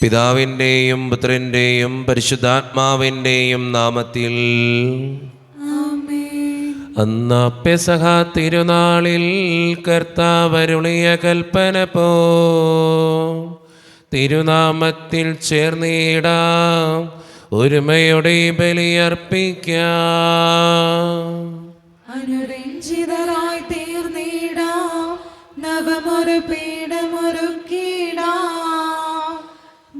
പിതാവിൻ്റെയും പുത്രൻ്റെയും പരിശുദ്ധാത്മാവിൻ്റെയും നാമത്തിൽ. അന്ന് പെസഹ തിരുനാളിൽ കർത്താവരുളിയ കൽപ്പന പോ തിരുനാമത്തിൽ ചേർന്നിടാം, ഒരുമയോടെ ബലിയർപ്പിക്കാം. അനുരഞ്ജിതരായി തീർന്നിടാം, നവമൊരു പീഠമൊരുക്കിടാം.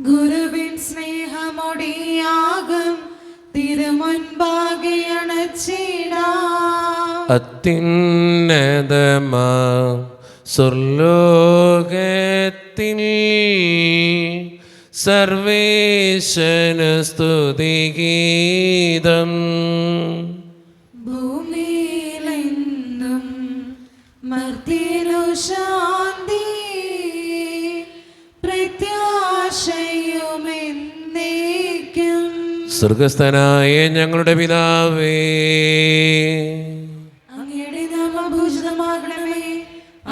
ഗുരുവിൻ സ്നേഹമൊടിയാകും തിരുമുൻപാകെ അണച്ചിടാം. അത്യുന്നതമാ സ്വർലോകത്തിൽ സർവേശന് സ്തുതിഗീതം. ഭൂമിയിലെന്നും മർത്യനു ശാന്തി, പ്രത്യാശയുമെന്നേക്കും. സ്വർഗസ്ഥനായ ഞങ്ങളുടെ പിതാവേ, അങ്ങയുടെ നാമം പൂജിതമാകണമേ,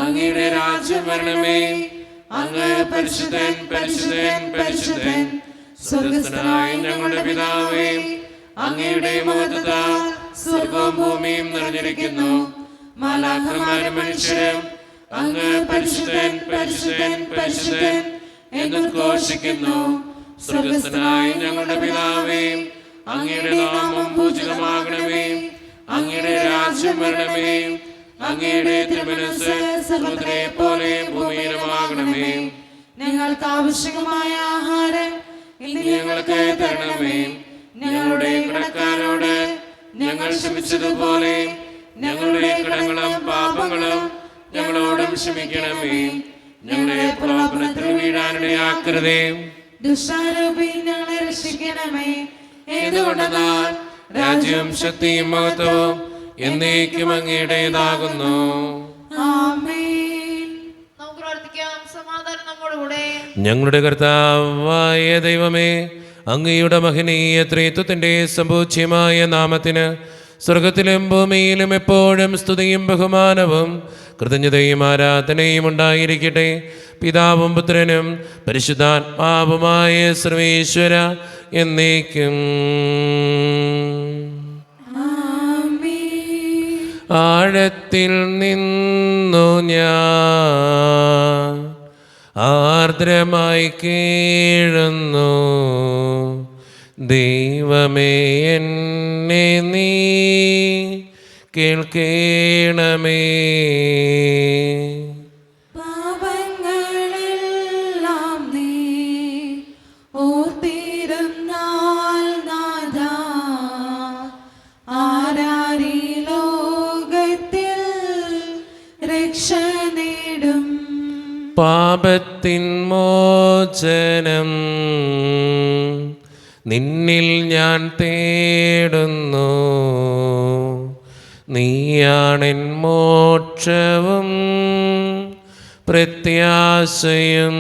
അങ്ങയുടെ രാജ്യം വരണമേ. അങ്ങ് പരിശുദ്ധൻ പരിശുദ്ധൻ പരിശുദ്ധൻ. സ്വർഗ്ഗസ്ഥനായ ഞങ്ങളുടെ പിതാവേ, അങ്ങയുടെ മഹത്വത്താൽ സ്വർഗവും ഭൂമിയും നിറഞ്ഞിരിക്കുന്നു. മാലാഖമാരും മനുഷ്യരും അങ്ങ് പരിശുദ്ധൻ പരിശുദ്ധൻ പരിശുദ്ധൻ എന്ന് ഘോഷിക്കുന്നു. സ്വർഗ്ഗസ്ഥനായ ഞങ്ങളുടെ പിതാവേ, അങ്ങയുടെ നാമം പൂജിതമാകണമേ, അങ്ങയുടെ രാജ്യം വരണമേ. അങ്ങയുടെ തിരുമനസ്സ് സ്വർഗ്ഗത്തിലെ പോലെ ഭൂമിയിലുമാകണമേ. ഞങ്ങൾക്ക് ആവശ്യമായ ആഹാരം ഇന്ന് ഞങ്ങൾക്ക് തരണമേ. ഞങ്ങളുടെ കടക്കാരോട് ഞങ്ങൾ ക്ഷമിച്ചതുപോലെ ഞങ്ങളുടെ കടങ്ങളും പാപങ്ങളും ഞങ്ങളോടും ക്ഷമിക്കണമേ. ഞങ്ങളെ പ്രലോഭനത്തിൽ വീഴാനിടയാക്കരുതേ, ദുഷ്ടാരൂപി ഞങ്ങളെ രക്ഷിക്കണമേ. എന്തുകൊണ്ടെന്നാൽ രാജ്യവും ശക്തിയും മഹത്വവും എന്നേക്കും അങ്ങയുടേതാകുന്നു. ആമേൻ. നമുക്ക് പ്രാർത്ഥിക്കാം. സമാധാനം നമ്മോടുകൂടെ. ഞങ്ങളുടെ കർത്താവായ ദൈവമേ, അങ്ങയുടെ മഹനീയ ത്രിത്വത്തിൻ്റെ സമ്പൂജ്യമായ നാമത്തിന് സ്വർഗത്തിലും ഭൂമിയിലും എപ്പോഴും സ്തുതിയും ബഹുമാനവും കൃതജ്ഞതയും ആരാധനയും ഉണ്ടായിരിക്കട്ടെ. പിതാവും പുത്രനും പരിശുദ്ധാത്മാവുമായ സർവേശ്വര എന്നേക്കും. ആഴത്തിൽ നിന്നു ഞാൻ ആർദ്രമായി കേഴുന്നു, ദൈവമേ എന്നെ നീ കേൾക്കേണമേ. പാപങ്ങളെല്ലാം നീ ഓർത്തിരുന്നാൽ നാഥാ, ആരാരീ ലോകത്തിൽ രക്ഷ നേടും. പാപത്തിൻ മോചനം നിന്നിൽ ഞാൻ തേടുന്നു, നീയാണെൻ മോക്ഷവും പ്രത്യാശയും.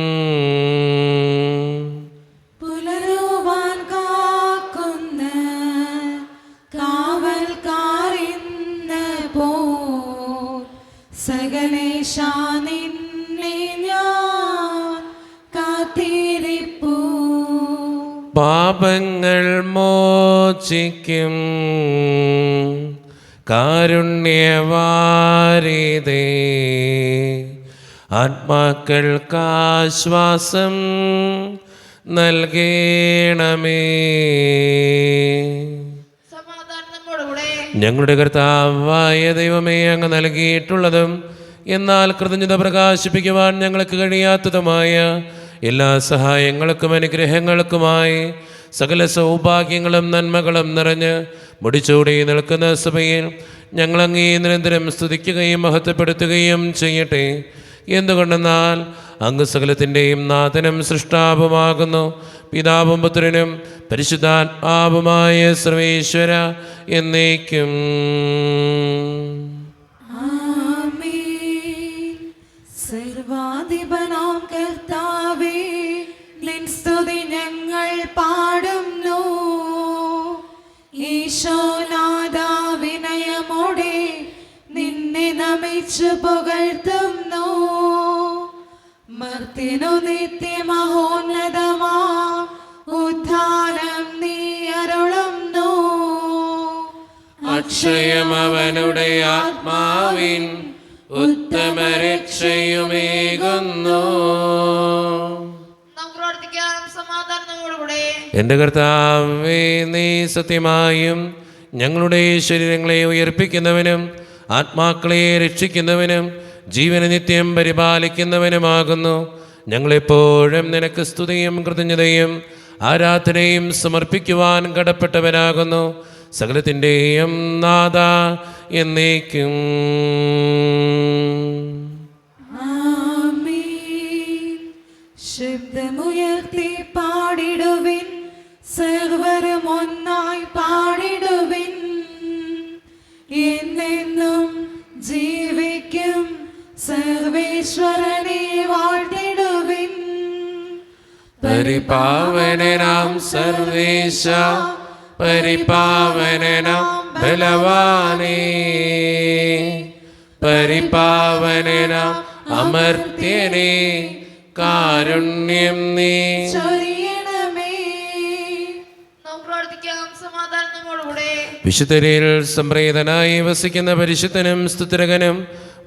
പുലരുവാൻ കാക്കുന്ന കാവൽക്കാരിന്ന് പോ, സകലേശാ നിന്നെ ഞാൻ കാത്തിരിപ്പൂ. പാപങ്ങൾ മോചിക്കും കാരുണ്യവാരിതേ, ആത്മാക്കൾക്കാശ്വാസം നൽകേണമേ. സമാധാനം നമ്മോടുകൂടെ. ഞങ്ങളുടെ കർത്താവായ ദൈവമേ, അങ്ങ് നൽകിയിട്ടുള്ളതും എന്നാൽ കൃതജ്ഞത പ്രകാശിപ്പിക്കുവാൻ ഞങ്ങൾക്ക് കഴിയാത്തതുമായ എല്ലാ സഹായങ്ങൾക്കും അനുഗ്രഹങ്ങൾക്കുമായി സകല സൗഭാഗ്യങ്ങളും നന്മകളും നിറഞ്ഞ് മുടിച്ചൂടി നിൽക്കുന്ന സഭയിൽ ഞങ്ങളങ്ങേ നിരന്തരം സ്തുതിക്കുകയും മഹത്വപ്പെടുത്തുകയും ചെയ്യട്ടെ. എന്തുകൊണ്ടെന്നാൽ അങ്ങ് സകലത്തിൻ്റെയും നാഥനും സൃഷ്ടാവുമാകുന്നു. പിതാവും പുത്രനും പരിശുദ്ധാത്മാവുമായ സർവേശ്വര എന്നേക്കും. സർവാധിപനാം കർത്താവേ, നിൻ സ്തുതി ഞങ്ങൾ പാടുന്നു. ഈശോനാഥാ, വിനയമോടെ നിന്നെ നമിച്ചു പുകഴ്ത്തുന്നു. മർത്യനു നിത്യമഹോന്നതമാ രക്ഷയും അവനുടെ ആത്മാവിൻ ഉത്തമ രക്ഷയുമേകുന്നു. നമുക്ക് പ്രാർത്ഥിക്കാം. സമാധാനം നമ്മോടുകൂടെ. എൻ്റെ കർത്താവേ, നീ സത്യമായും ഞങ്ങളുടെ ശരീരങ്ങളെ ഉയർപ്പിക്കുന്നവനും ആത്മാക്കളെ രക്ഷിക്കുന്നവനും ജീവനെ നിത്യം പരിപാലിക്കുന്നവനുമാകുന്നു. ഞങ്ങളെപ്പോഴും നിനക്ക് സ്തുതിയും കൃതജ്ഞതയും ആരാധനയും സമർപ്പിക്കുവാൻ കടപ്പെട്ടവരാകുന്നു. സകലത്തിൻ്റെയും നാഥ എന്നേക്കും. ആമേൻ. ശബ്ദമുയർത്തി പാടിടുവിൻ, സർവരും ഒന്നായി പാടിടുവിൻ. എന്നെന്നും ജീവിക്കും സർവേശ്വരനെ വാഴ്ത്തിടുവിൻ. പരിപാവനനാം സർവേശ, പരിപാവനനാം ബലവാനേ, പരിപാവനനാം അമർത്യനേ, കാരുണ്യം നീ ചൊരിയണമേ. നമുക്ക് പ്രാർത്ഥിക്കാം. സമാധാനം നമ്മോടുകൂടെ. വിശുദ്ധരിൽ സംപ്രീതനായി വസിക്കുന്ന പരിശുദ്ധനും സ്തുതിരകനും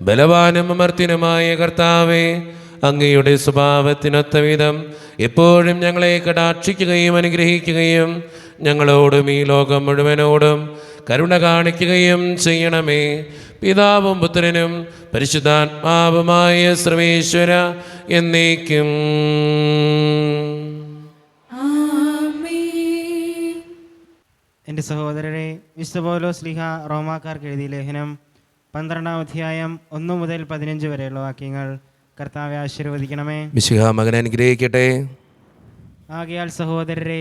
ബലവാനും അമർത്യനുമായ കർത്താവേ, അങ്ങയുടെ സ്വഭാവത്തിനൊത്ത വിധം എപ്പോഴും ഞങ്ങളെ കടാക്ഷിക്കുകയും അനുഗ്രഹിക്കുകയും ഞങ്ങളോടും ഈ ലോകം മുഴുവനോടും കരുണ കാണിക്കുകയും ചെയ്യണമേ. പിതാവും പുത്രനും പരിശുദ്ധാത്മാവുമായ സർവേശ്വര എന്നേക്കും. ആമേൻ. എൻ്റെ സഹോദരരെ, വിശുദ്ധ പൗലോസ് ശ്ലീഹ റോമാക്കാർക്ക് എഴുതിയ ലേഖനം 12-ാം അധ്യായം 1 മുതൽ 15 വരെയുള്ള വാക്യങ്ങൾ കർത്താവെ ആശീർവദിക്കണമേ. മിശിഹ മകനെ അനുഗ്രഹിക്കട്ടെ. ആകയാൽ സഹോദരരെ,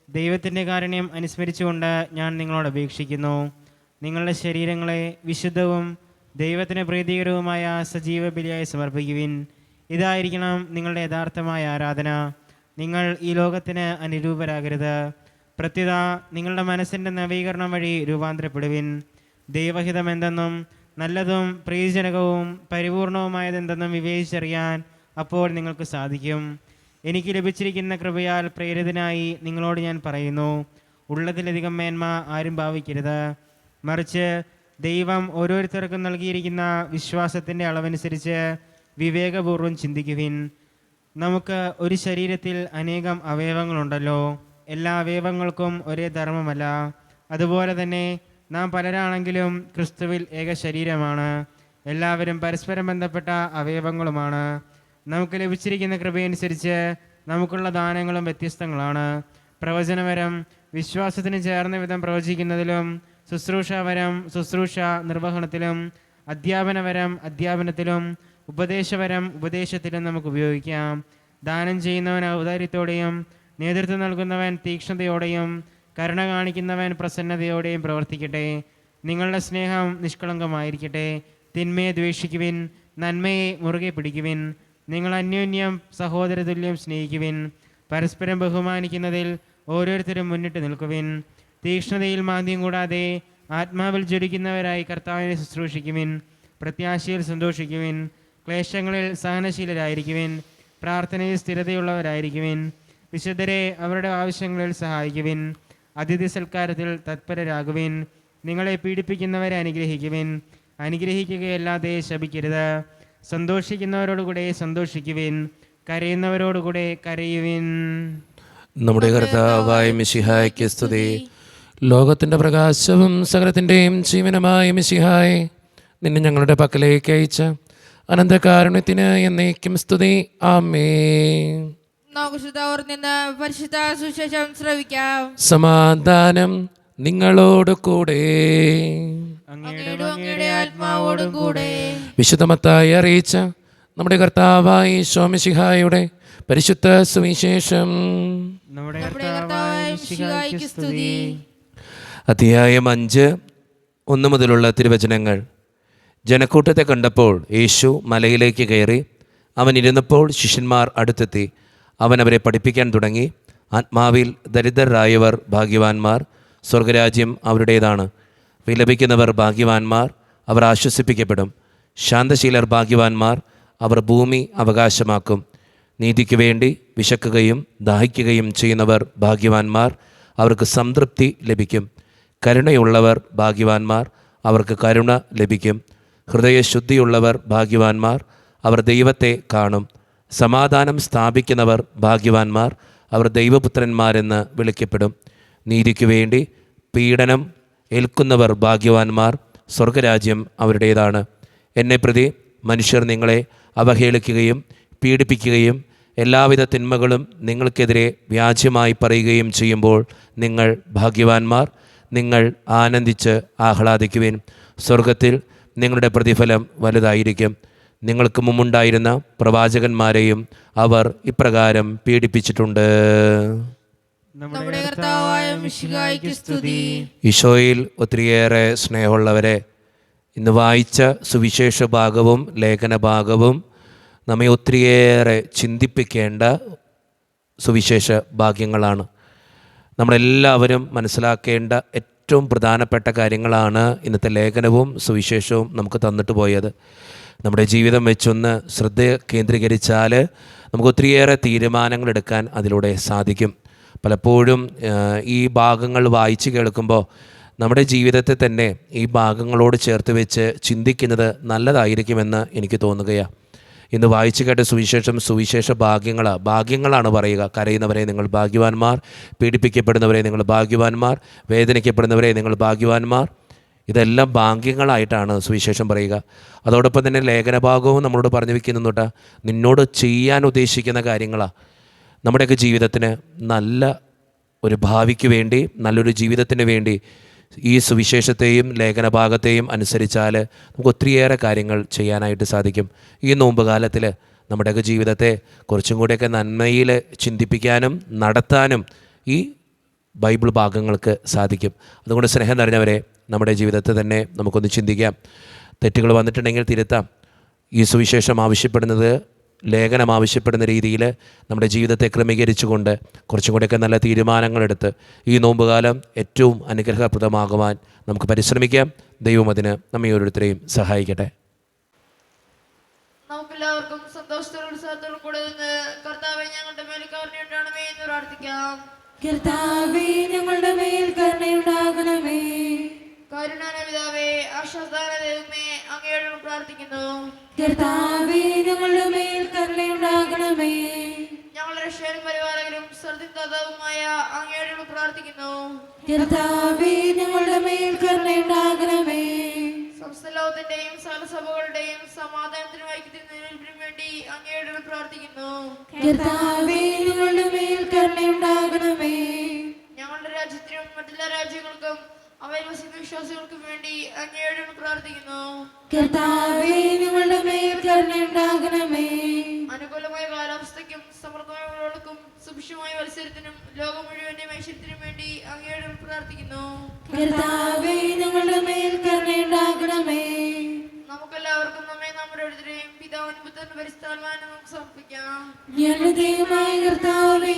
ദൈവത്തിൻ്റെ കാരുണ്യം അനുസ്മരിച്ചുകൊണ്ട് ഞാൻ നിങ്ങളോട് അപേക്ഷിക്കുന്നു, നിങ്ങളുടെ ശരീരങ്ങളെ വിശുദ്ധവും ദൈവത്തിന് പ്രീതികരവുമായ സജീവ ബലിയായി സമർപ്പിക്കുവിൻ. ഇതായിരിക്കണം നിങ്ങളുടെ യഥാർത്ഥമായ ആരാധന. നിങ്ങൾ ഈ ലോകത്തിന് അനുരൂപരാകരുത്. പ്രത്യുത നിങ്ങളുടെ മനസ്സിൻ്റെ നവീകരണം വഴി രൂപാന്തരപ്പെടുവിൻ. ദൈവഹിതം എന്തെന്നും നല്ലതും പ്രീതിജനകവും പരിപൂർണവുമായതെന്തെന്നും വിവേചിച്ചറിയാൻ അപ്പോൾ നിങ്ങൾക്ക് സാധിക്കും. എനിക്ക് ലഭിച്ചിരിക്കുന്ന കൃപയാൽ പ്രേരിതനായി നിങ്ങളോട് ഞാൻ പറയുന്നു, ഉള്ളതിലധികം മേന്മ ആരും ഭാവിക്കരുത്. മറിച്ച് ദൈവം ഓരോരുത്തർക്കും നൽകിയിരിക്കുന്ന വിശ്വാസത്തിൻ്റെ അളവനുസരിച്ച് വിവേകപൂർവ്വം ചിന്തിക്കുവിൻ. നമുക്ക് ഒരു ശരീരത്തിൽ അനേകം അവയവങ്ങളുണ്ടല്ലോ, എല്ലാ അവയവങ്ങൾക്കും ഒരേ ധർമ്മമല്ല. അതുപോലെ തന്നെ നാം പലരാണെങ്കിലും ക്രിസ്തുവിൽ ഏക ശരീരമാണ്, എല്ലാവരും പരസ്പരം ബന്ധപ്പെട്ട അവയവങ്ങളുമാണ്. നമുക്ക് ലഭിച്ചിരിക്കുന്ന കൃപയനുസരിച്ച് നമുക്കുള്ള ദാനങ്ങളും വ്യത്യസ്തങ്ങളാണ്. പ്രവചനവരം വിശ്വാസത്തിന് ചേർന്ന വിധം പ്രവചിക്കുന്നതിലും, ശുശ്രൂഷാവരം ശുശ്രൂഷ നിർവഹണത്തിലും, അധ്യാപനവരം അധ്യാപനത്തിലും, ഉപദേശവരം ഉപദേശത്തിലും നമുക്ക് ഉപയോഗിക്കാം. ദാനം ചെയ്യുന്നവൻ ഔദാര്യത്തോടെയും നേതൃത്വം നൽകുന്നവൻ തീക്ഷ്ണതയോടെയും കരുണ കാണിക്കുന്നവൻ പ്രസന്നതയോടെയും പ്രവർത്തിക്കട്ടെ. നിങ്ങളുടെ സ്നേഹം നിഷ്കളങ്കമായിരിക്കട്ടെ. തിന്മയെ ദ്വേഷിക്കുവിൻ, നന്മയെ മുറുകെ പിടിക്കുവിൻ. നിങ്ങൾ അന്യോന്യം സഹോദരതുല്യം സ്നേഹിക്കുവിൻ. പരസ്പരം ബഹുമാനിക്കുന്നതിൽ ഓരോരുത്തരും മുന്നിട്ട് നിൽക്കുവിൻ. തീക്ഷ്ണതയിൽ മാന്ദ്യം കൂടാതെ ആത്മാവിൽ ജ്വലിക്കുന്നവരായി കർത്താവിനെ ശുശ്രൂഷിക്കുവിൻ. പ്രത്യാശയിൽ സന്തോഷിക്കുവിൻ. ക്ലേശങ്ങളിൽ സഹനശീലരായിരിക്കുവിൻ. പ്രാർത്ഥനയിൽ സ്ഥിരതയുള്ളവരായിരിക്കുവിൻ. വിശുദ്ധരെ അവരുടെ ആവശ്യങ്ങളിൽ സഹായിക്കുവിൻ. അതിഥി സൽക്കാരത്തിൽ തത്പരരാകുവിൻ. നിങ്ങളെ പീഡിപ്പിക്കുന്നവരെ അനുഗ്രഹിക്കുവിൻ. അനുഗ്രഹിക്കുകയല്ലാതെ ശപിക്കരുത്. സന്തോഷിക്കുന്നവരോടുകൂടെ സന്തോഷിക്കുവിൻ. കരയുന്നവരോടുകൂടെ കരയുവിൻ. നമ്മുടെ കർത്താവായ മിശിഹായ്ക്ക് സ്തുതി. ലോകത്തിൻ്റെ പ്രകാശവും സകലത്തിൻ്റെയും ജീവനുമായ മിശിഹായെ, നിന്നെ ഞങ്ങളുടെ പക്കലേക്ക് അയച്ച അനന്തകാരുണ്യത്തിന് എന്നേക്കും സ്തുതി. ആമേൻ. നമുക്ക് ശുദ്ധവർ നിന്ന് പരിശുദ്ധ സുവിശേഷം ശ്രവിക്കാം. സമാധാനം നിങ്ങളോട് കൂടെ. അങ്ങയുടെ ആത്മാവോടും കൂടെ. വിശുദ്ധ മത്തായി അറിയിച്ച നമ്മുടെ കർത്താവായ ഈശോ മിശിഹായുടെ പരിശുദ്ധ സുവിശേഷം. നമ്മുടെ കർത്താവായ മിശിഹായ്ക്ക് സ്തുതി. അധ്യായം 5 1 മുതലുള്ള തിരുവചനങ്ങൾ. ജനക്കൂട്ടത്തെ കണ്ടപ്പോൾ യേശു മലയിലേക്ക് കയറി. അവൻ ഇരുന്നപ്പോൾ ശിഷ്യന്മാർ അടുത്തെത്തി. അവൻ അവരെ പഠിപ്പിക്കാൻ തുടങ്ങി. ആത്മാവിൽ ദരിദ്രരായവർ ഭാഗ്യവാന്മാർ, സ്വർഗരാജ്യം അവരുടേതാണ്. വിലപിക്കുന്നവർ ഭാഗ്യവാന്മാർ, അവർ ആശ്വസിപ്പിക്കപ്പെടും. ശാന്തശീലർ ഭാഗ്യവാന്മാർ, അവർ ഭൂമി അവകാശമാക്കും. നീതിക്ക് വേണ്ടി വിശക്കുകയും ദാഹിക്കുകയും ചെയ്യുന്നവർ ഭാഗ്യവാന്മാർ, അവർക്ക് സംതൃപ്തി ലഭിക്കും. കരുണയുള്ളവർ ഭാഗ്യവാന്മാർ, അവർക്ക് കരുണ ലഭിക്കും. ഹൃദയശുദ്ധിയുള്ളവർ ഭാഗ്യവാന്മാർ, അവർ ദൈവത്തെ കാണും. സമാധാനം സ്ഥാപിക്കുന്നവർ ഭാഗ്യവാന്മാർ, അവർ ദൈവപുത്രന്മാരെന്ന് വിളിക്കപ്പെടും. നീതിക്കു വേണ്ടി പീഡനം ഏൽക്കുന്നവർ ഭാഗ്യവാന്മാർ, സ്വർഗരാജ്യം അവരുടേതാണ്. എന്നെ പ്രതി മനുഷ്യർ നിങ്ങളെ അവഹേളിക്കുകയും പീഡിപ്പിക്കുകയും എല്ലാവിധ തിന്മകളും നിങ്ങൾക്കെതിരെ വ്യാജ്യമായി പറയുകയും ചെയ്യുമ്പോൾ നിങ്ങൾ ഭാഗ്യവാന്മാർ. നിങ്ങൾ ആനന്ദിച്ച് ആഹ്ലാദിക്കുവിൻ, സ്വർഗത്തിൽ നിങ്ങളുടെ പ്രതിഫലം വലുതായിരിക്കും. നിങ്ങൾക്ക് മുമ്പുണ്ടായിരുന്ന പ്രവാചകന്മാരെയും അവർ ഇപ്രകാരം പീഡിപ്പിച്ചിട്ടുണ്ട്. നമ്മുടെ കർത്താവായ മിശിഹായ്ക്ക് സ്തുതി. ഈശോയിൽ ഒത്തിരിയേറെ സ്നേഹമുള്ളവരെ, ഇന്ന് വായിച്ച സുവിശേഷ ഭാഗവും ലേഖന ഭാഗവും നമ്മെ ഒത്തിരിയേറെ ചിന്തിപ്പിക്കേണ്ട സുവിശേഷ ഭാഗ്യങ്ങളാണ്. നമ്മളെല്ലാവരും മനസ്സിലാക്കേണ്ട ഏറ്റവും പ്രധാനപ്പെട്ട കാര്യങ്ങളാണ് ഇന്നത്തെ ലേഖനവും സുവിശേഷവും നമുക്ക് തന്നിട്ട് പോയത്. നമ്മുടെ ജീവിതം വെച്ചൊന്ന് ശ്രദ്ധ കേന്ദ്രീകരിച്ചാൽ നമുക്ക് ഒത്തിരിയേറെ തീരുമാനങ്ങൾ എടുക്കാൻ അതിലൂടെ സാധിക്കും. പലപ്പോഴും ഈ ഭാഗങ്ങൾ വായിച്ച് കേൾക്കുമ്പോൾ നമ്മുടെ ജീവിതത്തെ തന്നെ ഈ ഭാഗങ്ങളോട് ചേർത്ത് വെച്ച് ചിന്തിക്കുന്നത് നല്ലതായിരിക്കുമെന്ന് എനിക്ക് തോന്നുകയാണ്. ഇന്ന് വായിച്ചു കേട്ട സുവിശേഷ ഭാഗ്യങ്ങളാണ് പറയുക. കരയുന്നവരെ നിങ്ങൾ ഭാഗ്യവാന്മാർ, പീഡിപ്പിക്കപ്പെടുന്നവരെ നിങ്ങൾ ഭാഗ്യവാന്മാർ, വേദനിക്കപ്പെടുന്നവരെ നിങ്ങൾ ഭാഗ്യവാന്മാർ. ഇതെല്ലാം ഭാഗ്യങ്ങളായിട്ടാണ് സുവിശേഷം പറയുക. അതോടൊപ്പം തന്നെ ലേഖനഭാഗവും നമ്മളോട് പറഞ്ഞു വയ്ക്കുന്നുണ്ട്, നിന്നോട് ചെയ്യാൻ ഉദ്ദേശിക്കുന്ന കാര്യങ്ങളാണ്. നമ്മുടെയൊക്കെ ജീവിതത്തിന് നല്ല ഒരു ഭാവിക്ക് വേണ്ടി, നല്ലൊരു ജീവിതത്തിന് വേണ്ടി ഈ സുവിശേഷത്തെയും ലേഖനഭാഗത്തെയും അനുസരിച്ചാൽ നമുക്ക് ഒത്തിരിയേറെ കാര്യങ്ങൾ ചെയ്യാനായിട്ട് സാധിക്കും. ഈ നോമ്പ് കാലത്തിൽ നമ്മുടെയൊക്കെ ജീവിതത്തെ കുറച്ചും കൂടിയൊക്കെ നന്മയിൽ ചിന്തിപ്പിക്കാനും നടത്താനും ഈ ബൈബിൾ ഭാഗങ്ങൾക്ക് സാധിക്കും. അതുകൊണ്ട് സ്നേഹം നിറഞ്ഞവരെ, നമ്മുടെ ജീവിതത്തെ തന്നെ നമുക്കൊന്ന് ചിന്തിക്കാം. തെറ്റുകൾ വന്നിട്ടുണ്ടെങ്കിൽ തിരുത്താം. ഈ സുവിശേഷം ആവശ്യപ്പെടുന്നത്, ലേഖനം ആവശ്യപ്പെടുന്ന രീതിയിൽ നമ്മുടെ ജീവിതത്തെ ക്രമീകരിച്ചുകൊണ്ട് കുറച്ചും കൂടെയൊക്കെ നല്ല തീരുമാനങ്ങളെടുത്ത് ഈ നോമ്പുകാലം ഏറ്റവും അനുഗ്രഹപ്രദമാകുവാൻ നമുക്ക് പരിശ്രമിക്കാം. ദൈവം അതിന് നമ്മെ ഓരോരുത്തരെയും സഹായിക്കട്ടെ. നമുക്കെല്ലാവർക്കും സന്തോഷത്തോടും ഉത്സാഹത്തോടും കൂടെ നിന്ന് കർത്താവേ ഞങ്ങളുടെ മേൽ കരുണയുണ്ടാകണമേ എന്ന് പ്രാർത്ഥിക്കാം. കർത്താവേ ഞങ്ങളുടെ മേൽ കരുണയുണ്ടാകണമേ. കരുണാനിധിയാവേ, ആശ്വാസദാന ദൈവമേ, അങ്ങയോട് പ്രാർത്ഥിക്കുന്നു. കർത്താവേ ഞങ്ങളുടെ മേൽ കരുണയുണ്ടാകണമേ. ഞങ്ങളുടെ രക്ഷകനും പരിപാലകനും സർവ്വദാതാവുമായ അങ്ങയോട് പ്രാർത്ഥിക്കുന്നു. കർത്താവേ ഞങ്ങളുടെ മേൽ കരുണയുണ്ടാകണമേ. സമസ്ത ലോകത്തിന്റെയും സകല സഭകളുടെയും സമാധാനത്തിനും ഐക്യത്തിനും വേണ്ടി അങ്ങയോട് പ്രാർത്ഥിക്കുന്നു. കർത്താവേ ഞങ്ങളുടെ മേൽ കരുണയുണ്ടാകണമേ. ഞങ്ങളുടെ രാജ്യത്തിനും മറ്റെല്ലാ രാജ്യങ്ങൾക്കും അവയിൽ വസിക്കുന്ന വിശ്വാസികൾക്കും വേണ്ടി അങ്ങയോട് പ്രാർത്ഥിക്കുന്നു. കർത്താവേ ഞങ്ങളുടെ മേൽ കരുണയുണ്ടാകണമേ. അനുകൂലമായ കാലാവസ്ഥയ്ക്കും സമൃദ്ധമായ വിളകൾക്കും സുഭിക്ഷമായ മത്സരത്തിനും ലോകം മുഴുവന്റെ ഐശ്വര്യത്തിനും വേണ്ടി അങ്ങയോട് പ്രാർത്ഥിക്കുന്നു. കർത്താവേ ഞങ്ങളുടെ മേൽ കരുണയുണ്ടാകണമേ. നമുക്കെല്ലാവർക്കും നമ്മെ നമ്മുടെ ഓരോരുത്തരെയും പിതാവിനും പുത്രനും പരിശുദ്ധാത്മാവിനും നമുക്ക് സമർപ്പിക്കാം. ഞങ്ങളുടെ ദൈവമായ കർത്താവേ,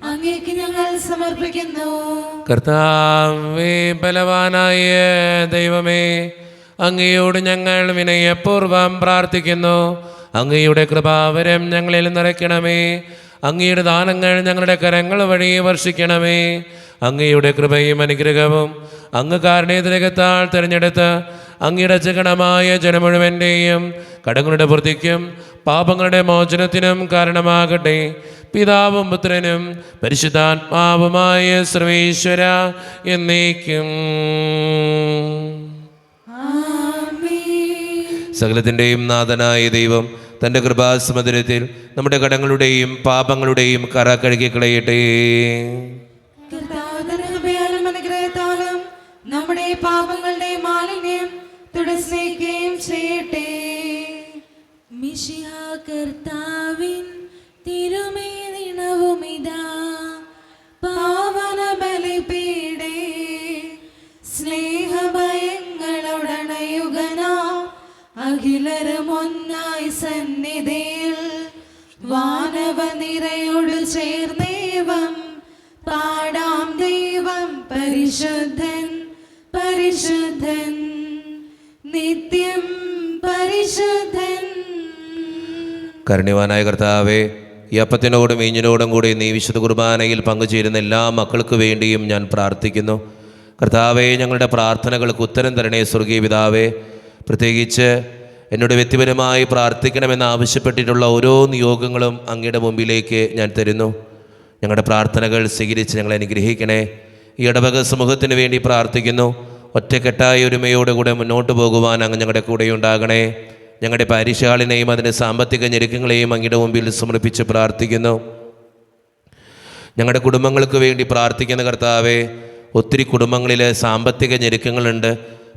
അങ്ങേക്ക് ഞങ്ങൾ സമർപ്പിക്കുന്നു. കർത്താവേ, ബലവാനായ ദൈവമേ, അങ്ങയോട് ഞങ്ങൾ വിനയപൂർവം പ്രാർത്ഥിക്കുന്നു. അങ്ങയുടെ കൃപാവരം ഞങ്ങളിൽ നിറയ്ക്കണമേ. അങ്ങയുടെ ദാനങ്ങൾ ഞങ്ങളുടെ കരങ്ങൾ വഴി വർഷിക്കണമേ. അങ്ങയുടെ കൃപയും അനുഗ്രഹവും അങ്ങ് കാരുണ്യത്തിരകത്താൽ തിരഞ്ഞെടുത്ത് അങ്ങയുടെ ജഗണമായ ജനം മുഴുവൻ്റെയും കടങ്ങളുടെ വൃദ്ധിക്കും പാപങ്ങളുടെ മോചനത്തിനും കാരണമാകട്ടെ. പിതാവും പുത്രനും പരിശുദ്ധാത്മാവുമായ സർവേശ്വര എന്നേക്കും. സകലത്തിൻ്റെയും നാഥനായ ദൈവം തൻ്റെ കൃപാസമുദ്രത്തിൽ നമ്മുടെ കടങ്ങളുടെയും പാപങ്ങളുടെയും കറ കഴുകിക്കളയട്ടെ. കർത്താവ് തന്റെ കൃപയാലും അനുഗ്രഹത്താലും നമ്മുടെ പാപങ്ങളുടെ മാലിന്യം തുടച്ചേക്കുകയും ചെയ്യട്ടെ. മിശിഹാ കർത്താവിൻ തിരുമേനിണവുമിതാ പാവന ബലിപീഠേ സ്നേഹഭയങ്ങളോടണയുകനാ അഖിലരും ഒന്നായി സന്നിധിയിൽ വാനവ നിരയോട് ചേർന്നേവം പാടാം ദൈവം പരിശുദ്ധൻ പരിശുദ്ധൻ നിത്യം പരിശുദ്ധൻ. കരുണ്യവാനായ കർത്താവേ, ഈ അപ്പത്തിനോടും വീഞ്ഞിനോടും കൂടി നീ വിശുദ്ധ കുർബാനയിൽ പങ്കുചേരുന്ന എല്ലാ മക്കൾക്ക് വേണ്ടിയും ഞാൻ പ്രാർത്ഥിക്കുന്നു. കർത്താവേ, ഞങ്ങളുടെ പ്രാർത്ഥനകൾക്ക് ഉത്തരം തരണേ സ്വർഗീയ പിതാവേ. പ്രത്യേകിച്ച് എന്നോട് വ്യക്തിപരമായി പ്രാർത്ഥിക്കണമെന്ന് ആവശ്യപ്പെട്ടിട്ടുള്ള ഓരോ നിയോഗങ്ങളും അങ്ങയുടെ മുമ്പിലേക്ക് ഞാൻ തരുന്നു. ഞങ്ങളുടെ പ്രാർത്ഥനകൾ സ്വീകരിച്ച് ഞങ്ങളെ അനുഗ്രഹിക്കണേ. ഈ ഇടവക സമൂഹത്തിന് വേണ്ടി പ്രാർത്ഥിക്കുന്നു. ഒറ്റക്കെട്ടായ ഒരുമയോടുകൂടെ മുന്നോട്ട് പോകുവാൻ അങ്ങ് ഞങ്ങളുടെ കൂടെയുണ്ടാകണേ. ഞങ്ങളുടെ പാരിശാളിനെയും അതിൻ്റെ സാമ്പത്തിക ഞെരുക്കങ്ങളെയും അങ്ങയുടെ മുമ്പിൽ സമർപ്പിച്ച് പ്രാർത്ഥിക്കുന്നു. ഞങ്ങളുടെ കുടുംബങ്ങൾക്ക് വേണ്ടി പ്രാർത്ഥിക്കുന്ന കർത്താവേ, ഒത്തിരി കുടുംബങ്ങളിൽ സാമ്പത്തിക ഞെരുക്കങ്ങളുണ്ട്,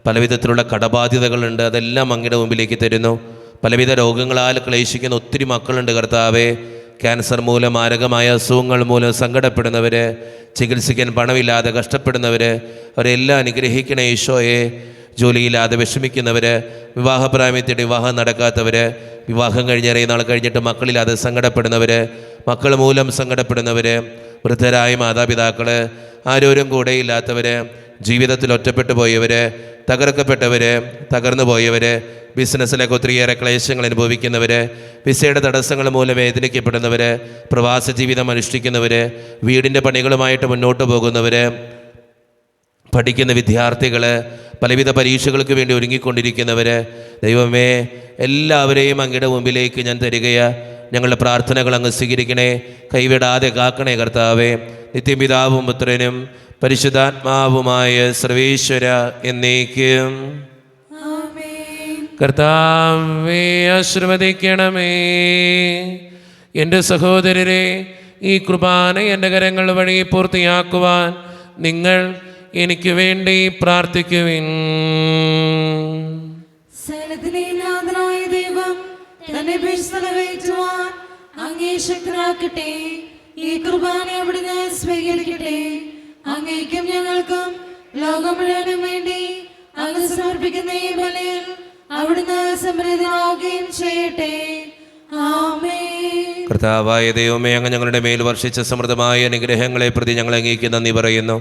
പലവിധത്തിലുള്ള കടബാധ്യതകളുണ്ട്. അതെല്ലാം അങ്ങയുടെ മുമ്പിലേക്ക് തരുന്നു. പലവിധ രോഗങ്ങളാൽ ക്ലേശിക്കുന്ന ഒത്തിരി മക്കളുണ്ട് കർത്താവേ. ക്യാൻസർ മൂലം, മാരകമായ അസുഖങ്ങൾ മൂലം സങ്കടപ്പെടുന്നവർ, ചികിത്സിക്കാൻ പണമില്ലാതെ കഷ്ടപ്പെടുന്നവർ, അവരെല്ലാം അനുഗ്രഹിക്കണേ ഈശോയെ. ജോലിയില്ലാതെ വിഷമിക്കുന്നവർ, വിവാഹപ്രായത്തിൽ വിവാഹം നടക്കാത്തവർ, വിവാഹം കഴിഞ്ഞേറെ നാൾ കഴിഞ്ഞിട്ട് മക്കളില്ലാതെ സങ്കടപ്പെടുന്നവർ, മക്കൾ മൂലം സങ്കടപ്പെടുന്നവർ, വൃദ്ധരായ മാതാപിതാക്കൾ, ആരോരും കൂടെയില്ലാത്തവർ, ജീവിതത്തിൽ ഒറ്റപ്പെട്ടു പോയവർ, തകർക്കപ്പെട്ടവർ, തകർന്നു പോയവർ, ബിസിനസ്സിലൊക്കെ ഒത്തിരിയേറെ ക്ലേശങ്ങൾ അനുഭവിക്കുന്നവർ, വിസയുടെ തടസ്സങ്ങൾ മൂലം വേദനിക്കപ്പെടുന്നവർ, പ്രവാസ ജീവിതം അനുഷ്ഠിക്കുന്നവർ, വീടിൻ്റെ പണികളുമായിട്ട് മുന്നോട്ട് പോകുന്നവർ, പഠിക്കുന്ന വിദ്യാർത്ഥികൾ, പലവിധ പരീക്ഷകൾക്ക് വേണ്ടി ഒരുങ്ങിക്കൊണ്ടിരിക്കുന്നവർ, ദൈവമേ, എല്ലാവരെയും അങ്ങയുടെ മുമ്പിലേക്ക് ഞാൻ തരികയാണ്. ഞങ്ങളുടെ പ്രാർത്ഥനകൾ അങ്ങ് സ്വീകരിക്കണേ, കൈവിടാതെ കാക്കണേ കർത്താവേ. നിത്യപിതാവും പുത്രനും പരിശുദ്ധാത്മാവുമായ സർവേശ്വര എന്നേക്കും. കർത്താവേ, ആശീർവദിക്കണമേ. എൻ്റെ സഹോദരരെ, ഈ കുർബാന എൻ്റെ കരങ്ങൾ വഴി പൂർത്തിയാക്കുവാൻ നിങ്ങൾ എനിക്ക് വേണ്ടി പ്രാർത്ഥിക്കുവിൻ. സകലത്തിനാഥനായ ദൈവം തന്നെ ബലിവേറ്റുവാൻ അങ്ങേ ശക്തനാക്കട്ടെ. ഈ കുർബാന അവിടുന്ന് സ്വീകരിക്കട്ടെ. അങ്ങേക്കും ഞങ്ങൾക്കും ലോകം മുഴുവനും വേണ്ടി അങ്ങ് സമർപ്പിക്കുന്ന ഈ ബലിയിൽ അവിടുന്ന് സമൃദ്ധനാവുകയും ചെയ്യട്ടെ. ആമേൻ. കർത്താവായ ദൈവമേ, അങ്ങ് ഞങ്ങളുടെ മേൽ വർഷിച്ച സമൃദ്ധമായ അനുഗ്രഹങ്ങളെ പ്രതി ഞങ്ങൾ അങ്ങേക്ക് നന്ദി പറയുന്നു.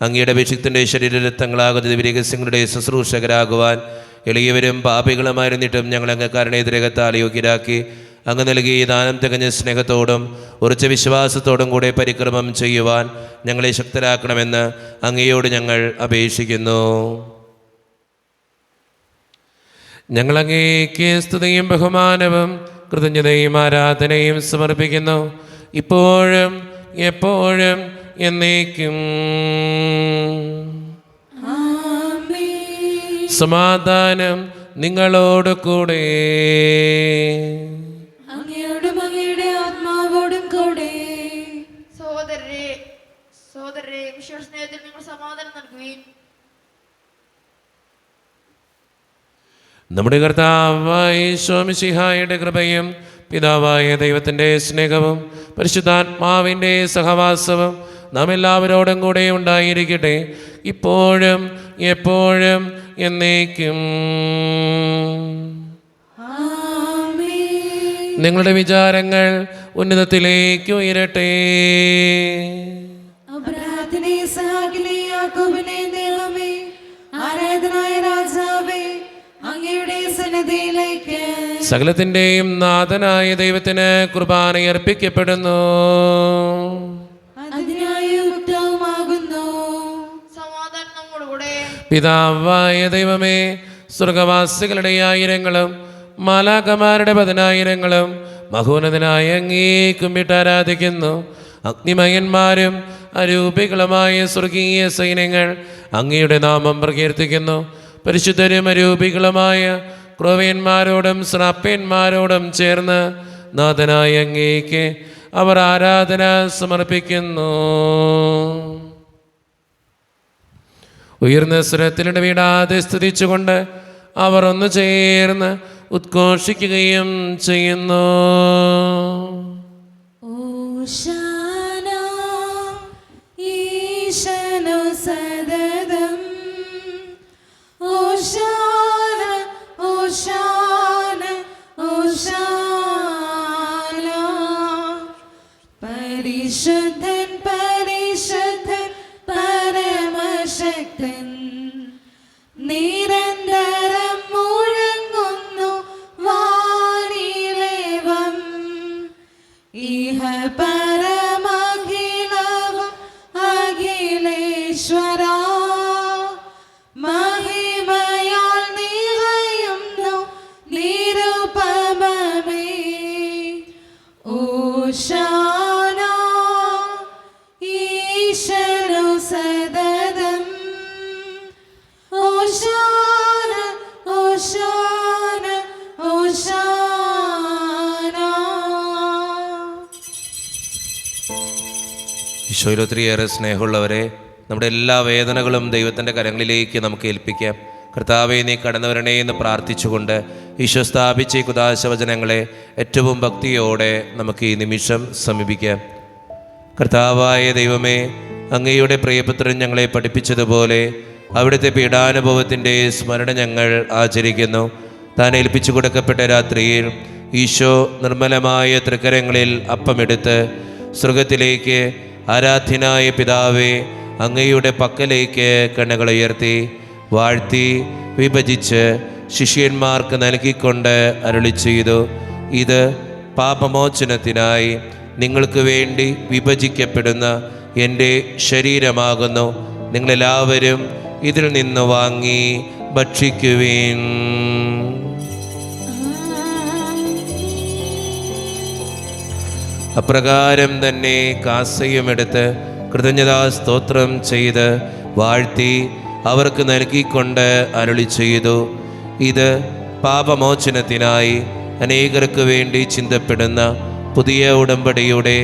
അങ്ങയുടെ അഭിഷിക്തൻ്റെ ശരീരരക്തങ്ങളാകുന്ന ദിവ്യരഹസ്യങ്ങളുടെ ശുശ്രൂഷകരാകുവാൻ എളിയവരും പാപികളുമായിരുന്നിട്ടും ഞങ്ങൾ അങ്ങ് കരുണേതിരകത്താൽ യോഗ്യരാക്കി. അങ്ങ് നൽകിയ ഈ ദാനം തികഞ്ഞ സ്നേഹത്തോടും ഉറച്ച വിശ്വാസത്തോടും കൂടെ പരിക്രമം ചെയ്യുവാൻ ഞങ്ങളെ ശക്തരാക്കണമെന്ന് അങ്ങയോട് ഞങ്ങൾ അപേക്ഷിക്കുന്നു. ഞങ്ങൾ അങ്ങേക്ക് സ്തുതിയും ബഹുമാനവും കൃതജ്ഞതയും ആരാധനയും സമർപ്പിക്കുന്നു, ഇപ്പോഴും എപ്പോഴും എന്നേക്കും. സമാധാനം നിങ്ങളോട് കൂടെ. അങ്ങയോടും അങ്ങയുടെ ആത്മാവോടും കൂടെ. സഹോദരരെ, വിശ്വാസസ്നേഹത്തിൽ നിങ്ങൾ സമാധാനം നൽകുകയും. നമ്മുടെ കർത്താവായ ഈശോമിശിഹായുടെ കൃപയും പിതാവായ ദൈവത്തിൻ്റെ സ്നേഹവും പരിശുദ്ധാത്മാവിൻ്റെ സഹവാസവും നാം എല്ലാവരോടും കൂടെ ഉണ്ടായിരിക്കട്ടെ, ഇപ്പോഴും എപ്പോഴും എന്നേക്കും. നിങ്ങളുടെ വിചാരങ്ങൾ ഉന്നതത്തിലേക്ക് ഉയരട്ടെ. അബ്രാഹത്തിനെ, ഇസ്ഹാക്കിനെ, യാക്കോബിനെ ദൈവമേ, ആരാധനായ രാജാവേ, അങ്ങയുടെ സന്നിധിയിലേക്ക് സകലത്തിൻ്റെയും നാഥനായ ദൈവത്തിന് കുർബാന അർപ്പിക്കപ്പെടുന്നു. അതിനായി യുക്തവുമാകുന്നു. സമാധാനം നമ്മോടുകൂടെ. പിതാവായ ദൈവമേ, സ്വർഗവാസികളുടെ ആയിരങ്ങളും മാലാഖമാരുടെ 10,000ങ്ങളും മഹോന്നതനായ അങ്ങേ കുമ്പിട്ട് ആരാധിക്കുന്നു. അഗ്നിമയന്മാരും അരൂപികളുമായ സ്വർഗീയ സൈന്യങ്ങൾ അങ്ങയുടെ നാമം പ്രകീർത്തിക്കുന്നു. പരിശുദ്ധരും അരൂപികളുമായ ക്രോവ്യന്മാരോടും ശ്രാപ്യന്മാരോടും ചേർന്ന് നാഥനായ അങ്ങേക്ക് അവർ ആരാധന സമർപ്പിക്കുന്നു. ഉയർന്ന സ്വരത്തിലിട വീടാതെ സ്തുതിച്ചുകൊണ്ട് അവർ ഒന്ന് ചേർന്ന് ഉദ്ഘോഷിക്കുകയും ചെയ്യുന്നു. ഓശാന ഈശനോ സദതം, ഓശാന ഓശാന ഓശാന. പരിശുദ്ധൻ പരിശുദ്ധൻ പരമശക്തൻ, നിരന്തരം മുഴങ്ങുന്നു വാനിലേവം. ഇഹ പരമഖിലവും അഖിലേശ്വര, ഈശോയിൽ ഒത്തിരിയേറെ സ്നേഹമുള്ളവരെ, നമ്മുടെ എല്ലാ വേദനകളും ദൈവത്തിൻ്റെ കരങ്ങളിലേക്ക് നമുക്ക് ഏൽപ്പിക്കാം. കർത്താവെ, നീ കടന്നു വരണേ എന്ന് പ്രാർത്ഥിച്ചുകൊണ്ട് ഈശോ സ്ഥാപിച്ച ഈ കുദാശവചനങ്ങളെ ഏറ്റവും ഭക്തിയോടെ നമുക്ക് ഈ നിമിഷം സമീപിക്കാം. കർത്താവായ ദൈവമേ, അങ്ങയുടെ പ്രിയപുത്രൻ ഞങ്ങളെ പഠിപ്പിച്ചതുപോലെ അവിടുത്തെ പീഡാനുഭവത്തിൻ്റെ സ്മരണ ഞങ്ങൾ ആചരിക്കുന്നു. താൻ ഏൽപ്പിച്ചു കൊടുക്കപ്പെട്ട രാത്രിയിൽ ഈശോ നിർമ്മലമായ തൃക്കരങ്ങളിൽ അപ്പമെടുത്ത് സ്വർഗത്തിലേക്ക് ആരാധ്യനായ പിതാവേ, അങ്ങയുടെ പക്കലേക്ക് കണ്ണുകളുയർത്തി വാഴ്ത്തി വിഭജിച്ച് ശിഷ്യന്മാർക്ക് നൽകിക്കൊണ്ട് അരുളി ചെയ്തു: ഇത് പാപമോചനത്തിനായി നിങ്ങൾക്ക് വേണ്ടി വിഭജിക്കപ്പെടുന്ന എൻ്റെ ശരീരമാകുന്നു. നിങ്ങളെല്ലാവരും ഇതിൽ നിന്ന് വാങ്ങി ഭക്ഷിക്കുവിൻ. അപ്രകാരം തന്നെ കാസയുമെടുത്ത് കൃതജ്ഞതാ സ്തോത്രം ചെയ്ത് വാഴ്ത്തി അവർക്ക് നൽകിക്കൊണ്ട് അരുളി ചെയ്തു: ഇത് പാപമോചനത്തിനായി അനേകർക്ക് വേണ്ടി ചിന്തപ്പെടുന്ന പുതിയ ഉടമ്പടിയുടെ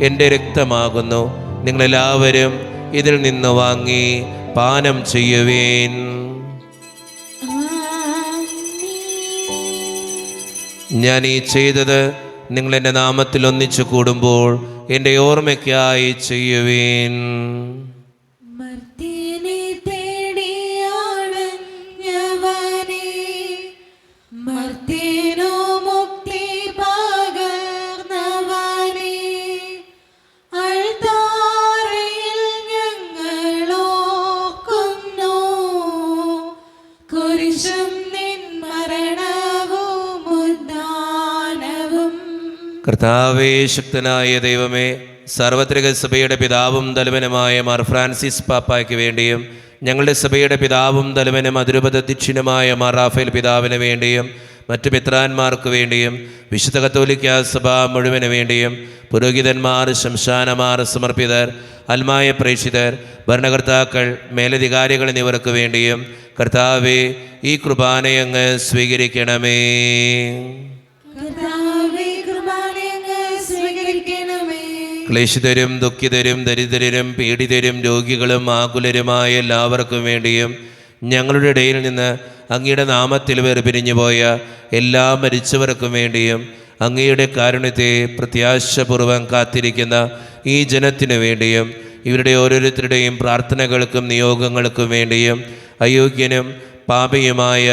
എൻ്റെ രക്തമാകുന്നു. നിങ്ങളെല്ലാവരും ഇതിൽ നിന്ന് വാങ്ങി പാനം ചെയ്യുവേൻ. ഞാൻ ഈ ചെയ്തത് നിങ്ങൾ എൻ്റെ നാമത്തിൽ ഒന്നിച്ചു കൂടുമ്പോൾ എൻ്റെ ഓർമ്മയ്ക്കായി ചെയ്യുവേൻ. മർത്യനെ തേടിയാണ് ഞവനെ, മർത്യനോ മുക്തി പകർന്നവനെ, അൾത്താരയിൽ ഞങ്ങളോർക്കുന്നു കുരിശും നിൻ മരണവും ഉദ്ധാനവും. കർത്താവേ, ശക്തനായ ദൈവമേ, സാർവത്രിക സഭയുടെ പിതാവും തലവനുമായ മാർ ഫ്രാൻസിസ് പാപ്പായ്ക്ക് വേണ്ടിയും ഞങ്ങളുടെ സഭയുടെ പിതാവും തലവനും അതിരൂപതധ്യക്ഷനുമായ മാർ റാഫേൽ പിതാവിന് വേണ്ടിയും മറ്റു മിത്രാന്മാർക്ക് വേണ്ടിയും വിശുദ്ധ കത്തോലിക്ക സഭ മുഴുവന് വേണ്ടിയും പുരോഹിതന്മാർ, ശംശാനമാർ, സമർപ്പിതർ, അൽമായ പ്രേക്ഷിതർ, ഭരണകർത്താക്കൾ, മേലധികാരികൾ എന്നിവർക്ക് വേണ്ടിയും കർത്താവേ, ഈ കുർബാനയങ്ങ് സ്വീകരിക്കണമേ. ക്ലേശിതരും ദുഃഖിതരും ദരിദ്രരും പീഡിതരും രോഗികളും ആകുലരുമായ എല്ലാവർക്കും വേണ്ടിയും ഞങ്ങളുടെ ഇടയിൽ നിന്ന് അങ്ങയുടെ നാമത്തിൽ വേർപിരിഞ്ഞു പോയ എല്ലാ മരിച്ചവർക്കും വേണ്ടിയും അങ്ങയുടെ കാരുണ്യത്തെ പ്രത്യാശപൂർവ്വം കാത്തിരിക്കുന്ന ഈ ജനത്തിനു വേണ്ടിയും ഇവരുടെ ഓരോരുത്തരുടെയും പ്രാർത്ഥനകൾക്കും നിയോഗങ്ങൾക്കും വേണ്ടിയും അയോഗ്യനും പാപിയുമായ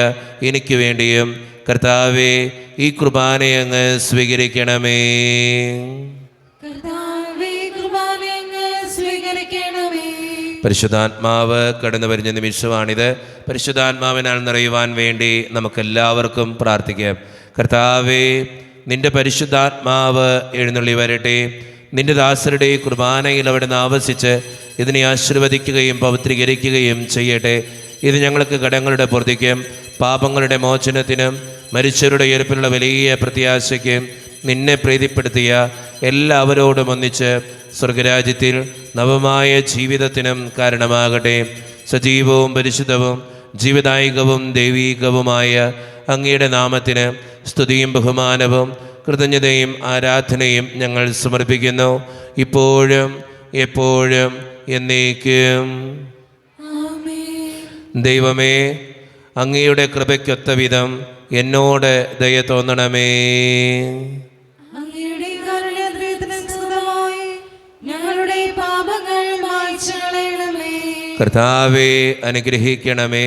എനിക്ക് വേണ്ടിയും കർത്താവേ, ഈ കുർബാനയങ്ങ് സ്വീകരിക്കണമേ. പരിശുദ്ധാത്മാവ് കടന്നു വരുന്ന നിമിഷമാണിത്. പരിശുദ്ധാത്മാവിനാൽ നിറയുവാൻ വേണ്ടി നമുക്കെല്ലാവർക്കും പ്രാർത്ഥിക്കാം. കർത്താവേ, നിന്റെ പരിശുദ്ധാത്മാവ് എഴുന്നള്ളി വരട്ടെ. നിന്റെ ദാസരുടെ കുർബാനയിൽ അവിടുന്ന് ആവസിച്ച് ഇതിനെ ആശീർവദിക്കുകയും പവിത്രീകരിക്കുകയും ചെയ്യട്ടെ. ഇത് ഞങ്ങൾക്ക് കടങ്ങളുടെ പൊറുതിക്കും പാപങ്ങളുടെ മോചനത്തിനും മരിച്ചവരുടെ ഉയർപ്പിലുള്ള വലിയ പ്രത്യാശയ്ക്കും നിന്നെ പ്രീതിപ്പെടുത്തിയ എല്ലാവരോടും ഒന്നിച്ച് സ്വർഗരാജ്യത്തിൽ നവമായ ജീവിതത്തിനും കാരണമാകട്ടെ. സജീവവും പരിശുദ്ധവും ജീവദായികവും ദൈവീകവുമായ അങ്ങയുടെ നാമത്തിന് സ്തുതിയും ബഹുമാനവും കൃതജ്ഞതയും ആരാധനയും ഞങ്ങൾ സമർപ്പിക്കുന്നു, ഇപ്പോഴും എപ്പോഴും എന്നേക്കും. ദൈവമേ, അങ്ങയുടെ കൃപയ്ക്കൊത്ത വിധം എന്നോട് ദയ തോന്നണമേ. കർത്താവേ, അനുഗ്രഹിക്കണമേ.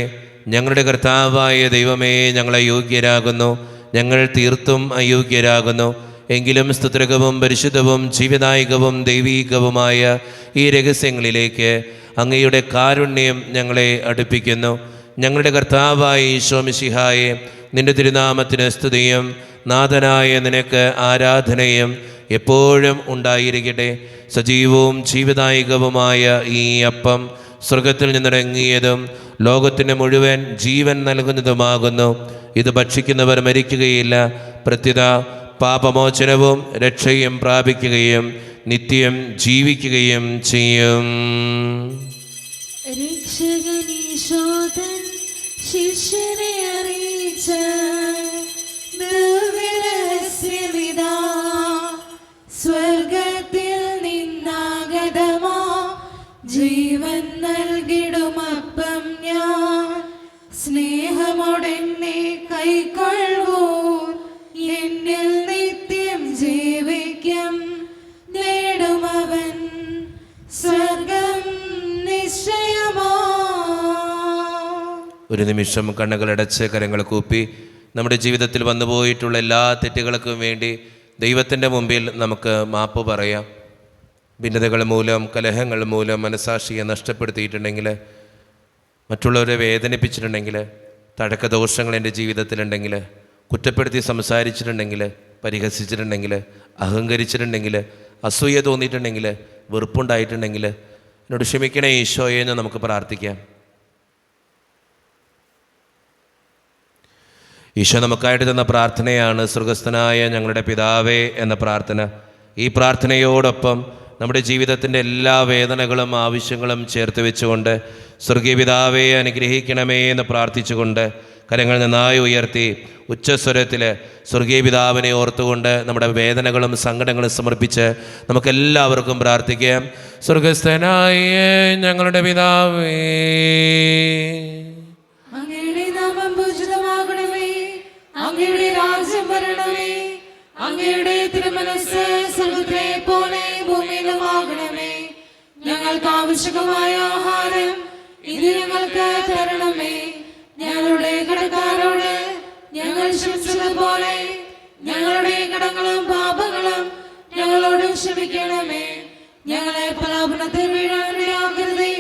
ഞങ്ങളുടെ കർത്താവായ ദൈവമേ, ഞങ്ങളെ യോഗ്യരാകുന്നു, ഞങ്ങൾ തീർത്തും അയോഗ്യരാകുന്നു. എങ്കിലും സ്തുത്രകവും പരിശുദ്ധവും ജീവദായകവും ദൈവീകവുമായ ഈ രഹസ്യങ്ങളിലേക്ക് അങ്ങയുടെ കാരുണ്യം ഞങ്ങളെ അടുപ്പിക്കുന്നു. ഞങ്ങളുടെ കർത്താവായ ഈശോ മിശിഹായെ, നിന്റെ തിരുനാമത്തിന് സ്തുതിയും നാഥനായ നിനക്ക് ആരാധനയും എപ്പോഴും ഉണ്ടായിരിക്കട്ടെ. സജീവവും ജീവദായകവുമായ ഈ അപ്പം സ്വർഗത്തിൽ നിന്നിറങ്ങിയതും ലോകത്തിന് മുഴുവൻ ജീവൻ നൽകുന്നതുമാകുന്നു. ഇത് ഭക്ഷിക്കുന്നവർ മരിക്കുകയില്ല, പ്രത്യുത പാപമോചനവും രക്ഷയും പ്രാപിക്കുകയും നിത്യം ജീവിക്കുകയും ചെയ്യും. രക്ഷകനീശോധൻ ശിഷ്യരെ അറിയിച്ച ദിവ്യരഹസ്യമിതാ, സ്വർഗത്തിൽ നിന്നാഗതമാ ജീവൻ നൽകിടുമപ്പം ഞാൻ സ്നേഹമോടെന്നെ കൈക്കൊള്ളൂ എന്നിൽ നിത്യം ജീവിക്കും നേടുമവൻ സ്വർഗം നിശ്ചയമാ. ഒരു നിമിഷം കണ്ണുകളടച്ച് കരങ്ങൾ കൂപ്പി നമ്മുടെ ജീവിതത്തിൽ വന്നുപോയിട്ടുള്ള എല്ലാ തെറ്റുകൾക്കും വേണ്ടി ദൈവത്തിൻ്റെ മുമ്പിൽ നമുക്ക് മാപ്പ് പറയാം. ഭിന്നതകൾ മൂലം, കലഹങ്ങൾ മൂലം മനസാക്ഷിയെ നഷ്ടപ്പെടുത്തിയിട്ടുണ്ടെങ്കിൽ, മറ്റുള്ളവരെ വേദനിപ്പിച്ചിട്ടുണ്ടെങ്കിൽ, തഴക്കദോഷങ്ങൾ എൻ്റെ ജീവിതത്തിലുണ്ടെങ്കിൽ, കുറ്റപ്പെടുത്തി സംസാരിച്ചിട്ടുണ്ടെങ്കിൽ, പരിഹസിച്ചിട്ടുണ്ടെങ്കിൽ, അഹങ്കരിച്ചിട്ടുണ്ടെങ്കിൽ, അസൂയ തോന്നിയിട്ടുണ്ടെങ്കിൽ, വെറുപ്പുണ്ടായിട്ടുണ്ടെങ്കിൽ എന്നോട് ക്ഷമിക്കണേ ഈശോയെ എന്ന് നമുക്ക് പ്രാർത്ഥിക്കാം. ഈശോ നമുക്കായിട്ട് തന്ന പ്രാർത്ഥനയാണ് സ്വർഗസ്ഥനായ ഞങ്ങളുടെ പിതാവേ എന്ന പ്രാർത്ഥന. ഈ പ്രാർത്ഥനയോടൊപ്പം നമ്മുടെ ജീവിതത്തിൻ്റെ എല്ലാ വേദനകളും ആവശ്യങ്ങളും ചേർത്ത് വെച്ചുകൊണ്ട് സ്വർഗീയ പിതാവേ അനുഗ്രഹിക്കണമേ എന്ന് പ്രാർത്ഥിച്ചുകൊണ്ട് കരങ്ങൾ നന്നായി ഉയർത്തി ഉച്ചസ്വരത്തിൽ സ്വർഗീയ പിതാവിനെ ഓർത്തുകൊണ്ട് നമ്മുടെ വേദനകളും സങ്കടങ്ങളും സമർപ്പിച്ച് നമുക്കെല്ലാവർക്കും പ്രാർത്ഥിക്കാം. സ്വർഗസ്ഥനായ ഞങ്ങളുടെ പിതാവേ, അങ്ങയുടെ നാമം പൂജിതമാകണമേ, അങ്ങയുടെ രാജ്യം വരണമേ, അങ്ങയുടെ തിരുമനസ്സ് സ്വർഗ്ഗത്തിലെ പോലെ ഭൂമിയിലുമാകണമേ. ഞങ്ങൾക്ക് ആവശ്യമായ ആഹാരം ഇത് ഞങ്ങൾക്ക് തരണമേ. ഞങ്ങളുടെ കടക്കാരോട് ഞങ്ങൾ ക്ഷമിച്ചതുപോലെ ഞങ്ങളുടെ കടങ്ങളും പാപങ്ങളും ഞങ്ങളോട് ക്ഷമിക്കണമേ. ഞങ്ങളെ പ്രലോഭനത്തിൽ വീഴാനിടയാക്കരുതേ,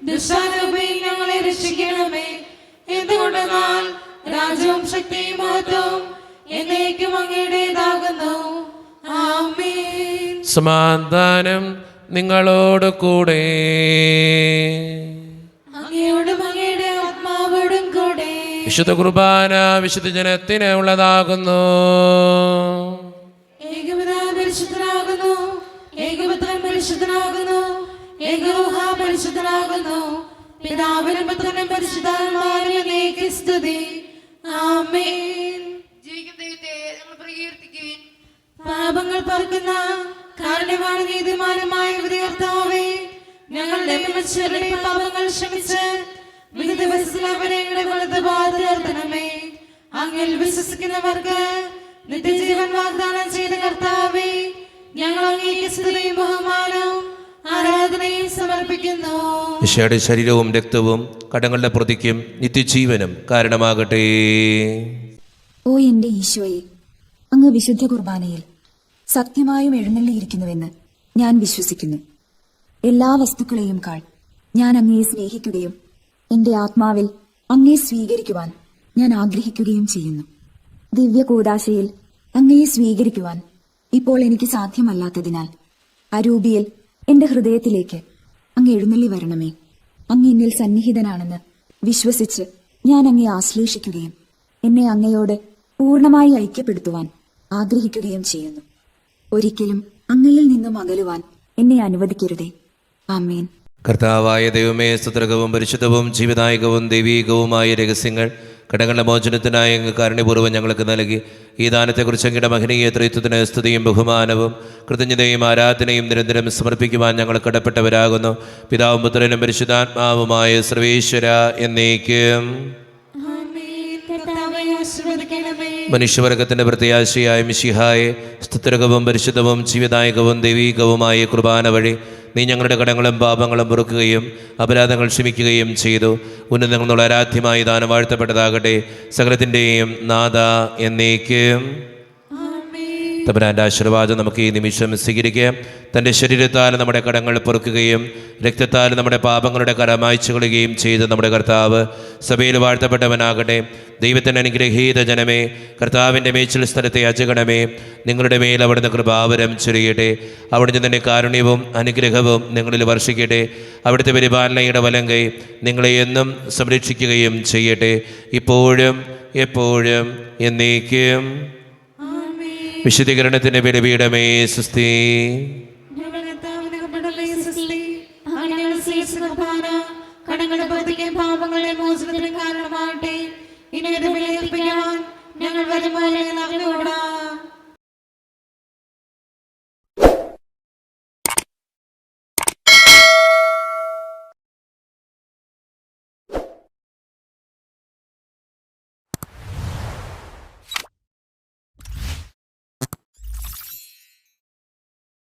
ദുഷ്ടാരൂപേ ഞങ്ങളെ രക്ഷിക്കണമേ. എന്തുകൊണ്ടെന്നാൽ രാജ്യവും ശക്തിയും മഹത്വവും എന്നേക്കും അങ്ങയുടേതാകുന്നു. ആമേൻ. സമാധാനം നിങ്ങളോട് കൂടെ. അങ്ങയോടും അങ്ങയുടെ ആത്മാവോടും കൂടെ. വിശുദ്ധ കുർബാന വിശുദ്ധ ജനത്തിന് ഉള്ളതാകുന്നു. ഏകപിതാവ് പരിശുദ്ധനാകുന്നു, ഏകപുത്രൻ പരിശുദ്ധനാകുന്നു, ഏകരൂഹ പരിശുദ്ധനാകുന്നു. പിതാവിനും പുത്രനും പരിശുദ്ധാത്മാവിനും എന്നേക്കും സ്തുതി. ആമേൻ. ജീവിക്കുന്ന ദൈവത്തെ ഞങ്ങൾ പ്രകീർത്തിക്കുവിൻ. പാപങ്ങൾ പൊറുക്കുന്ന കാരുണ്യവാനും നീതിമാനുമായ കർത്താവേ, ഞങ്ങളുടെ മനുഷ്യരുടെ പാപങ്ങൾ ക്ഷമിച്ച് വിവിധ ദിവസത്തിൽ അവരെ വലതുഭാഗത്തണമേ. അങ്ങിൽ വിശ്വസിക്കുന്നവർക്ക് നിത്യജീവൻ വാഗ്ദാനം ചെയ്ത കർത്താവേ, ഞങ്ങൾ അങ്ങേക്ക് സ്തുതിയും ബഹുമാനവും ആരാധനയും സമർപ്പിക്കുന്നു. ഈശോയുടെ ശരീരവും രക്തവും കടങ്ങളുടെ പ്രതിക്കും നിത്യജീവനും കാരണമാകട്ടെ. ഓ എന്റെ ഈശോയെ, അങ്ങ് വിശുദ്ധ കുർബാനയിൽ സത്യമായും എഴുന്നള്ളിയിരിക്കുന്നുവെന്ന് ഞാൻ വിശ്വസിക്കുന്നു. എല്ലാ വസ്തുക്കളെയും കാൾ ഞാൻ അങ്ങയെ സ്നേഹിക്കുകയും എന്റെ ആത്മാവിൽ അങ്ങയെ സ്വീകരിക്കുവാൻ ഞാൻ ആഗ്രഹിക്കുകയും ചെയ്യുന്നു. ദിവ്യ കൂദാശയിൽ അങ്ങയെ സ്വീകരിക്കുവാൻ ഇപ്പോൾ എനിക്ക് സാധ്യമല്ലാത്തതിനാൽ അരൂപിയിൽ എന്റെ ഹൃദയത്തിലേക്ക് അങ്ങ് എഴുന്നള്ളി വരണമേ. അങ്ങ് എന്നിൽ സന്നിഹിതനാണെന്ന് വിശ്വസിച്ച് ഞാൻ അങ്ങയെ ആശ്ലേഷിക്കുകയും എന്നെ അങ്ങയോട് പൂർണ്ണമായി ഐക്യപ്പെടുത്തുവാൻ ആഗ്രഹിക്കുകയും ചെയ്യുന്നു. ഒരിക്കലും അങ്ങയിൽ നിന്നും അകലുവാൻ എന്നെ അനുവദിക്കരുതേ. ആമേൻ. കർത്താവായ ദൈവമേ, സ്തുത്രകവും പരിശുദ്ധവും ജീവദായകവും ദൈവീകവുമായ രഹസ്യങ്ങൾ കടങ്ങളുടെ മോചനത്തിനായി അങ്ങ് കാരുണ്യപൂർവ്വം ഞങ്ങൾക്ക് നൽകി. ഈ ദാനത്തെക്കുറിച്ച് അങ്ങയുടെ മഹനീയ ത്രിത്വത്തിന് സ്തുതിയും ബഹുമാനവും കൃതജ്ഞതയും ആരാധനയും നിരന്തരം സമർപ്പിക്കുവാൻ ഞങ്ങൾ കടപ്പെട്ടവരാകുന്നു. പിതാവും പുത്രനും പരിശുദ്ധാത്മാവുമായ സർവേശ്വര എന്നേക്കും. മനുഷ്യവർഗത്തിന്റെ പ്രത്യാശയായ മിശിഹായെ, സ്തുത്രകവും പരിശുദ്ധവും ജീവദായകവും ദൈവീകവുമായ കുർബാന വഴി നീ ഞങ്ങളുടെ കടങ്ങളും പാപങ്ങളും പൊറുക്കുകയും അപരാധങ്ങൾ ക്ഷമിക്കുകയും ചെയ്തു. ഉന്നതങ്ങൾ എന്നുള്ള ആരാധ്യമായി ദാനം വാഴ്ത്തപ്പെട്ടതാകട്ടെ. സകലത്തിൻ്റെയും നാഥ എന്നേക്കും. തമ്പുരാൻ്റെ ആശീർവാദം നമുക്ക് ഈ നിമിഷം സ്വീകരിക്കാം. തൻ്റെ ശരീരത്താൽ നമ്മുടെ കടങ്ങൾ പൊറുക്കുകയും രക്തത്താൽ നമ്മുടെ പാപങ്ങളുടെ കര മായ്ച്ചു കളയുകയും ചെയ്ത് നമ്മുടെ കർത്താവ് സഭയിൽ വാഴ്ത്തപ്പെട്ടവനാകട്ടെ. ദൈവത്തിൻ്റെ അനുഗ്രഹീത ജനമേ, കർത്താവിൻ്റെ മേച്ചിൽ സ്ഥലത്തെ അജഗണമേ, നിങ്ങളുടെ മേൽ അവിടുന്ന് കൃപാവരം ചൊരിയട്ടെ. അവിടുന്ന് തന്നെ കാരുണ്യവും അനുഗ്രഹവും നിങ്ങളിൽ വർഷിക്കട്ടെ. അവിടുത്തെ പരിപാലനയുടെ വലങ്കൈ നിങ്ങളെ എന്നും സംരക്ഷിക്കുകയും ചെയ്യട്ടെ, ഇപ്പോഴും എപ്പോഴും എന്നേക്കും. വിശുദ്ധീകരണത്തിന്റെ ബലിപീഠമേ സുസ്തി. കടങ്ങളുടെ പ്രതിക്കും പാപങ്ങളുടെ മോചനത്തിനും കാരണമാകട്ടെ. ഇനി ഇത് ബലിയർപ്പിക്കാൻ ഞങ്ങൾ വരുമ്പോൾ